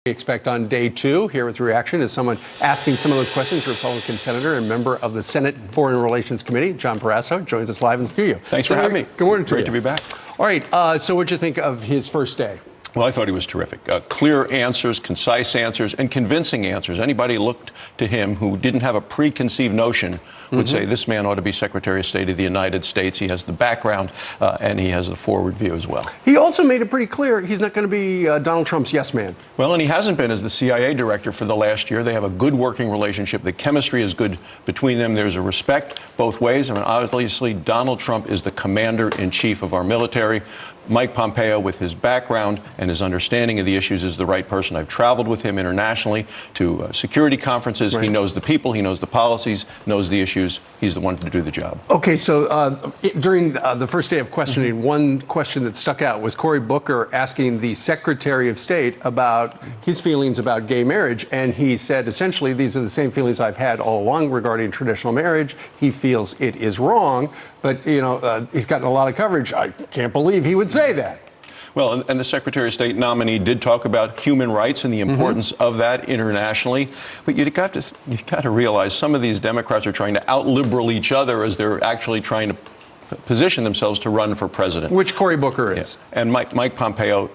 We expect on day two. Here with reaction is someone asking some of those questions. Republican Senator and member of the Senate Foreign Relations Committee, John Barrasso, joins us live in studio. Thanks for having me. Good morning to you. Great to be back. All right. So what'd you think of his first day? Well, I thought he was terrific. Clear answers, concise answers, and convincing answers. Anybody looked to him who didn't have a preconceived notion would say this man ought to be Secretary of State of the United States. He has the background, and he has a forward view as well. He also made it pretty clear he's not going to be Donald Trump's yes man. Well, and he hasn't been as the CIA director for the last year. They have a good working relationship. The chemistry is good between them. There's a respect both ways. I mean, obviously, Donald Trump is the commander-in-chief of our military. Mike Pompeo, with his background and his understanding of the issues, is the right person. I've traveled with him internationally to security conferences. Right. He knows the people, he knows the policies, knows the issues. He's the one to do the job. Okay, so during the first day of questioning, one question that stuck out was Cory Booker asking the Secretary of State about his feelings about gay marriage. And he said, essentially, these are the same feelings I've had all along regarding traditional marriage. He feels it is wrong, but, you know, he's gotten a lot of coverage. I can't believe he would say that. Well, and the Secretary of State nominee did talk about human rights and the importance of that internationally. But you've got to realize some of these Democrats are trying to out-liberal each other as they're actually trying to position themselves to run for president. Which Cory Booker is. Yeah. And Mike Pompeo,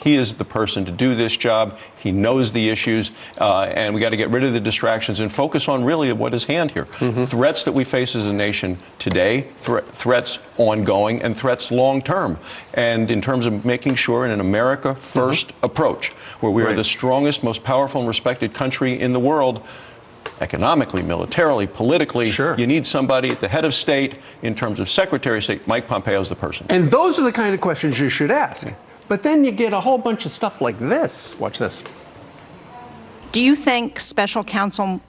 he is the person to do this job. He knows the issues, and we got to get rid of the distractions and focus on really what is hand here. Threats that we face as a nation today, threats ongoing, and threats long term. And in terms of making sure in an America first approach, where we are the strongest, most powerful, and respected country in the world, economically, militarily, politically, you need somebody at the head of state. In terms of Secretary of State, Mike Pompeo is the person. And those are the kind of questions you should ask. But then you get a whole bunch of stuff like this. Watch this. Do you think Special Counsel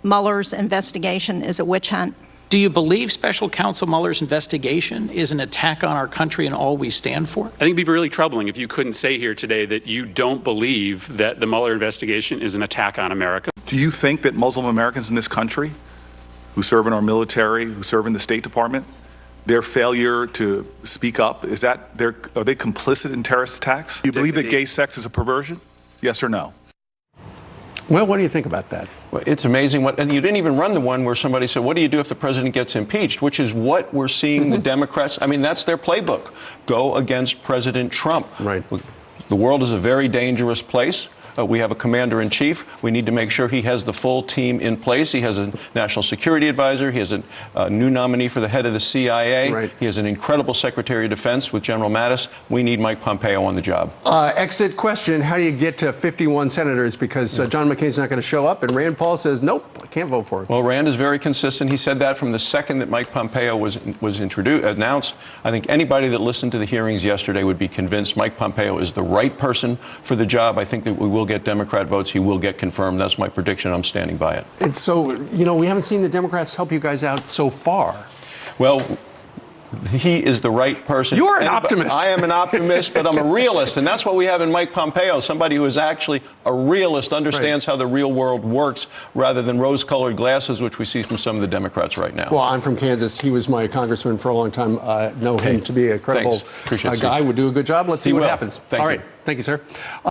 Mueller's investigation is a witch hunt? Do you believe Special Counsel Mueller's investigation is an attack on our country and all we stand for? I think it'd be really troubling if you couldn't say here today that you don't believe that the Mueller investigation is an attack on America. Do you think that Muslim Americans in this country who serve in our military, who serve in the State Department, their failure to speak up, are they complicit in terrorist attacks? Do you believe that gay sex is a perversion? Yes or no? Well, what do you think about that? Well, it's amazing. And you didn't even run the one where somebody said, what do you do if the president gets impeached? Which is what we're seeing the Democrats. I mean, that's their playbook. Go against President Trump. Right. The world is a very dangerous place. We have a commander-in-chief. We need to make sure he has the full team in place. He has a national security advisor. He has a new nominee for the head of the CIA. Right. He has an incredible Secretary of Defense with General Mattis. We need Mike Pompeo on the job. Exit question, how do you get to 51 senators? Because John McCain's not going to show up, and Rand Paul says, nope, I can't vote for him. Well, Rand is very consistent. He said that from the second that Mike Pompeo was announced. I think anybody that listened to the hearings yesterday would be convinced Mike Pompeo is the right person for the job. I think that we will get Democrat votes. He will get confirmed. That's my prediction. I'm standing by it. And so, you know, we haven't seen the Democrats help you guys out so far. Well, he is the right person. You're an optimist. I am an optimist, but I'm a realist. And that's what we have in Mike Pompeo, somebody who is actually a realist, understands how the real world works, rather than rose-colored glasses, which we see from some of the Democrats right now. Well, I'm from Kansas. He was my congressman for a long time. Know him to be a credible guy. Would do a good job. Let's see what happens. Thank you. All right. Thank you, sir.